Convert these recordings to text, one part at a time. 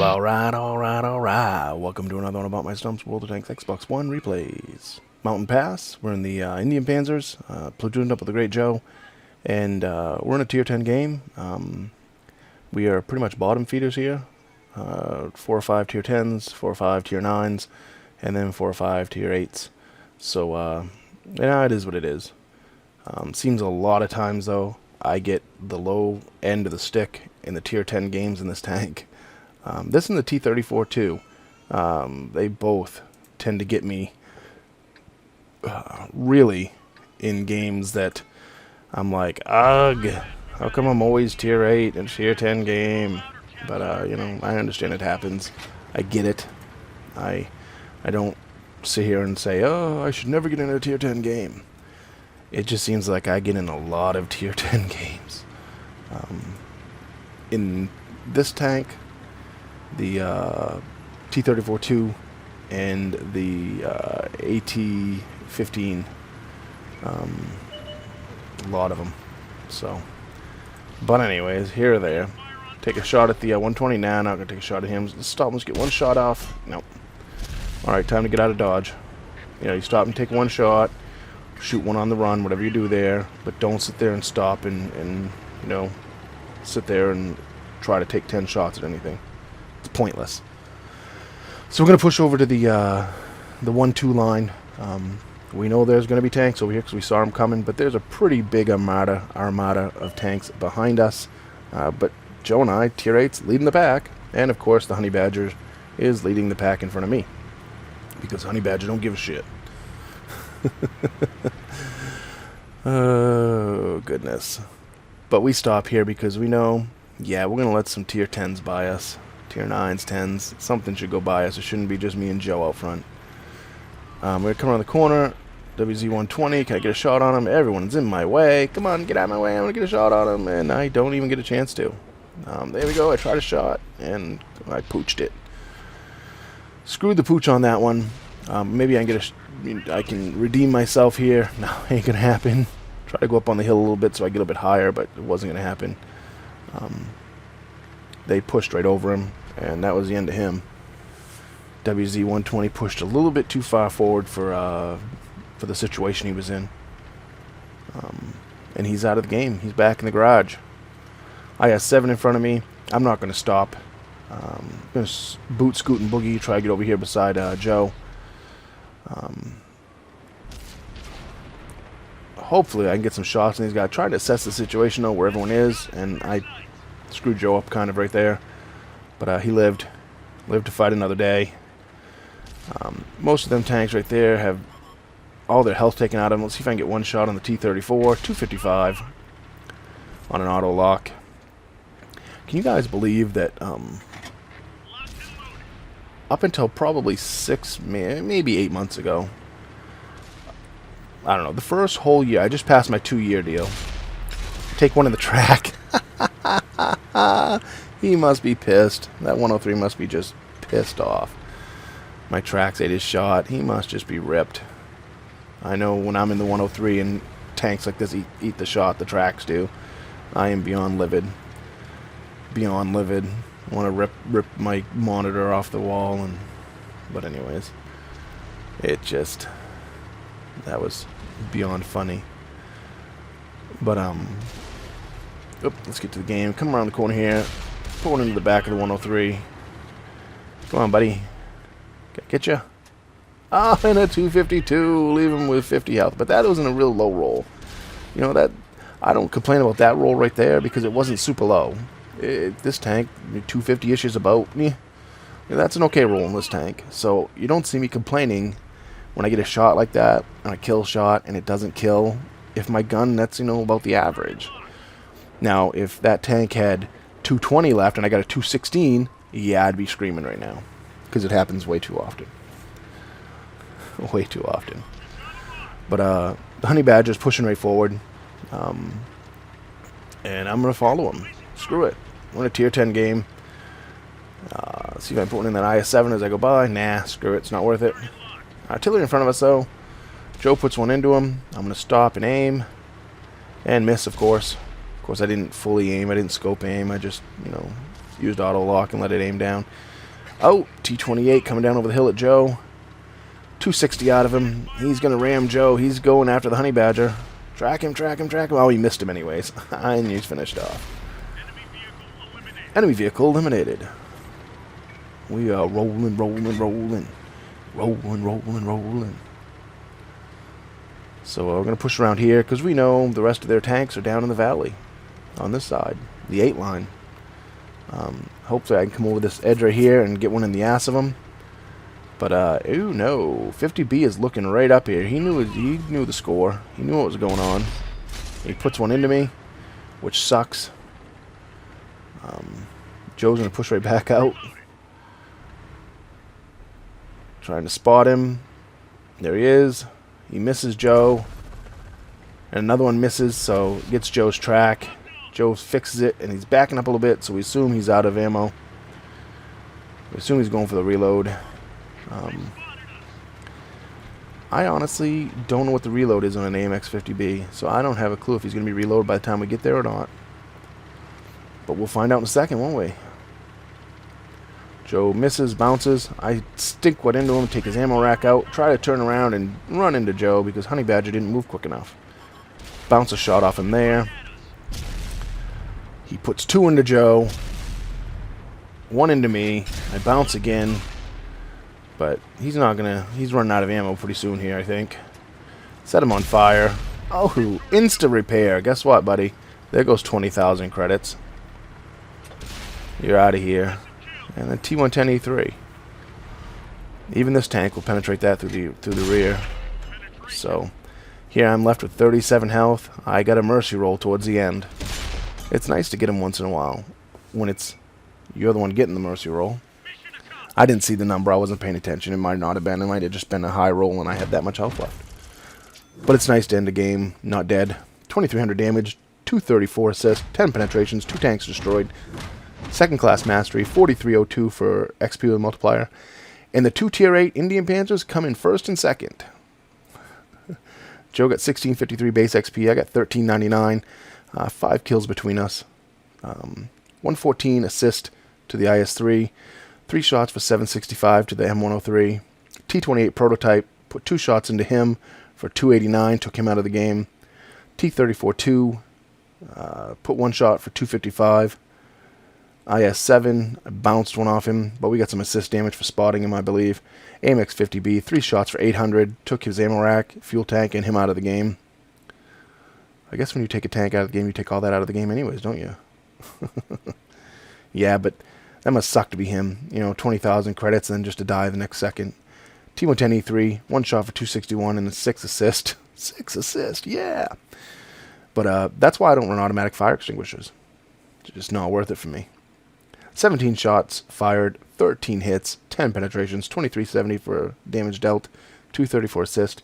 Alright. Welcome to another one about my Stump's World of Tanks Xbox One replays. Mountain Pass. We're in the Indien Panzers, platooned up with the Great Joe, and we're in a tier 10 game. We are pretty much bottom feeders here. 4 or 5 tier 10s, 4 or 5 tier 9s, and then 4 or 5 tier 8s. So, it is what it is. Seems a lot of times, though, I get the low end of the stick in the tier 10 games in this tank. This and the T-34 too. They both tend to get me really in games that I'm like, ugh, how come I'm always tier 8 in tier 10 game? But, you know, I understand it happens. I get it. I don't sit here and say, oh, I should never get in a tier 10 game. It just seems like I get in a lot of tier 10 games. In this tank, the T-34-2 and the AT-15, a lot of them. So, but anyways, here or there. Take a shot at the 120 now. Not gonna take a shot at him. Let's stop. Let's get one shot off. Nope. All right, time to get out of dodge. You know, you stop and take one shot, shoot one on the run, whatever you do there, but don't sit there and stop and you know, sit there and try to take 10 shots at anything. It's pointless. So we're going to push over to the 1-2 line. We know there's going to be tanks over here because we saw them coming, but there's a pretty big armada of tanks behind us. But Joe and I, tier 8's leading the pack, and of course the Honey Badger is leading the pack in front of me because Honey Badger don't give a shit. Oh goodness. But we stop here because we know, yeah, we're going to let some tier 10s by us. Tier 9s, 10s, something should go by us. It shouldn't be just me and Joe out front. We're going to come around the corner. WZ-120, can I get a shot on him? Everyone's in my way. Come on, get out of my way. I'm going to get a shot on him, and I don't even get a chance to. There we go. I tried a shot, and I pooched it. Screwed the pooch on that one. Maybe I can redeem myself here. No, ain't going to happen. Try to go up on the hill a little bit so I get a bit higher, but it wasn't going to happen. They pushed right over him, and that was the end of him. WZ-120 pushed a little bit too far forward for the situation he was in. And he's out of the game. He's back in the garage. I got 7 in front of me. I'm not going to stop. I'm going to boot, scoot, and boogie, try to get over here beside Joe. Hopefully I can get some shots on these guys. Trying to assess the situation, though, where everyone is, and I screwed Joe up kind of right there. But he lived to fight another day. Most of them tanks right there have all their health taken out of them. Let's see if I can get one shot on the T-34. 255 on an auto lock. Can you guys believe that up until probably 6, maybe 8 months ago, I don't know, the first whole year, I just passed my 2-year deal. Take one in the track. He must be pissed. That 103 must be just pissed off. My tracks ate his shot. He must just be ripped. I know when I'm in the 103 and tanks like this eat the shot, the tracks do. I am beyond livid. Beyond livid. I want to rip my monitor off the wall. But anyways, that was beyond funny. But let's get to the game. Come around the corner here. Put one into the back of the 103. Come on, buddy. Can I get you? Ah, and a 252. Leave him with 50 health. But that wasn't a real low roll. You know, that I don't complain about that roll right there because it wasn't super low. This tank, 250-ish is about, that's an okay roll in this tank. So you don't see me complaining when I get a shot like that, and a kill shot, and it doesn't kill. If my gun, that's, you know, about the average. Now, if that tank had 220 left and I got a 216, yeah, I'd be screaming right now. Because it happens way too often. Way too often. But the Honey Badger's pushing right forward. And I'm going to follow him. Screw it. We're in a tier 10 game. See if I can put one in that IS-7 as I go by. Nah, screw it. It's not worth it. Artillery in front of us, though. Joe puts one into him. I'm going to stop and aim. And miss, of course. Of course, I didn't fully aim. I didn't scope aim. I just, you know, used auto lock and let it aim down. Oh, T-28 coming down over the hill at Joe. 260 out of him. He's going to ram Joe. He's going after the Honey Badger. Track him, track him, track him. Oh, he missed him anyways. And he's finished off. Enemy vehicle eliminated. We are rolling, rolling, rolling. Rolling, rolling, rolling. So we're going to push around here because we know the rest of their tanks are down in the valley. On this side. The 8 line. Hopefully I can come over this edge right here and get one in the ass of him. But, ooh, no. 50B is looking right up here. He knew the score. He knew what was going on. He puts one into me, which sucks. Joe's going to push right back out. Trying to spot him. There he is. He misses Joe. And another one misses, so gets Joe's track. Joe fixes it, and he's backing up a little bit, so we assume he's out of ammo. We assume he's going for the reload. I honestly don't know what the reload is on an AMX-50B, so I don't have a clue if he's going to be reloaded by the time we get there or not. But we'll find out in a second, won't we? Joe misses, bounces. I stink what into him, take his ammo rack out, try to turn around and run into Joe because Honey Badger didn't move quick enough. Bounce a shot off him there. He puts 2 into Joe. 1 into me. I bounce again. But he's running out of ammo pretty soon here, I think. Set him on fire. Oh, insta repair. Guess what, buddy? There goes 20,000 credits. You're out of here. And then T110E3. Even this tank will penetrate that through the rear. So here I'm left with 37 health. I got a mercy roll towards the end. It's nice to get him once in a while when you're the one getting the mercy roll. I didn't see the number. I wasn't paying attention. It might not have been. It might have just been a high roll and I had that much health left. But it's nice to end the game not dead. 2,300 damage, 234 assists, 10 penetrations, 2 tanks destroyed. Second class mastery, 4302 for XP with multiplier. And the 2 tier 8 Indien Panzers come in first and second. Joe got 1653 base XP. I got 1399. 5 kills between us. 114 assist to the IS-3. 3 shots for 765 to the M103. T-28 prototype. Put 2 shots into him for 289. Took him out of the game. T-34-2. Put 1 shot for 255. IS-7. I bounced one off him, but we got some assist damage for spotting him, I believe. AMX-50B. 3 shots for 800. Took his ammo rack, fuel tank, and him out of the game. I guess when you take a tank out of the game, you take all that out of the game anyways, don't you? Yeah, but that must suck to be him. 20,000 credits and then just to die the next second. T110E3, 1 shot for 261 and a 6 assist. 6 assist, yeah. But that's why I don't run automatic fire extinguishers. It's just not worth it for me. 17 shots fired, 13 hits, 10 penetrations, 2370 for damage dealt, 234 assist,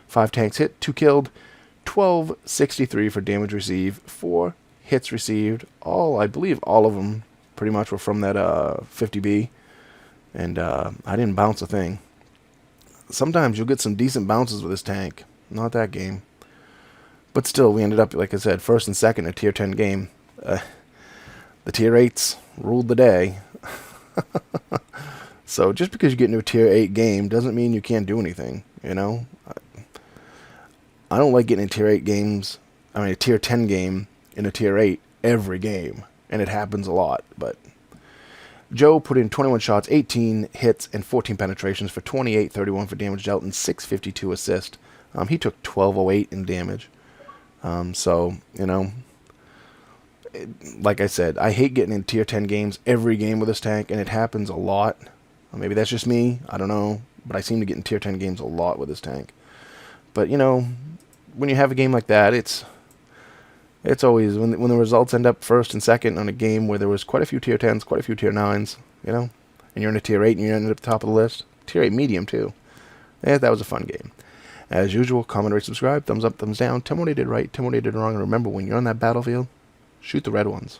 5 tanks hit, 2 killed, 1263 for damage received, 4 hits received. I believe all of them pretty much were from that 50B. And I didn't bounce a thing. Sometimes you'll get some decent bounces with this tank. Not that game. But still, we ended up, like I said, first and second in a tier 10 game. The tier 8s ruled the day. So just because you get into a tier 8 game doesn't mean you can't do anything, I don't like getting in tier 8 games, a tier 10 game in a tier 8 every game. And it happens a lot, but Joe put in 21 shots, 18 hits, and 14 penetrations for 2831 for damage dealt and 652 assist. He took 1208 in damage. Like I said, I hate getting in tier 10 games every game with this tank, and it happens a lot. Maybe that's just me, I don't know, but I seem to get in tier 10 games a lot with this tank. But, when you have a game like that, it's always, when the results end up first and second on a game where there was quite a few tier 10s, quite a few tier 9s, and you're in a tier 8 and you ended up at the top of the list. Tier 8 medium, too. Yeah, that was a fun game. As usual, comment, rate, subscribe, thumbs up, thumbs down. Tell me what I did right, tell me what I did wrong, and remember, when you're on that battlefield, shoot the red ones.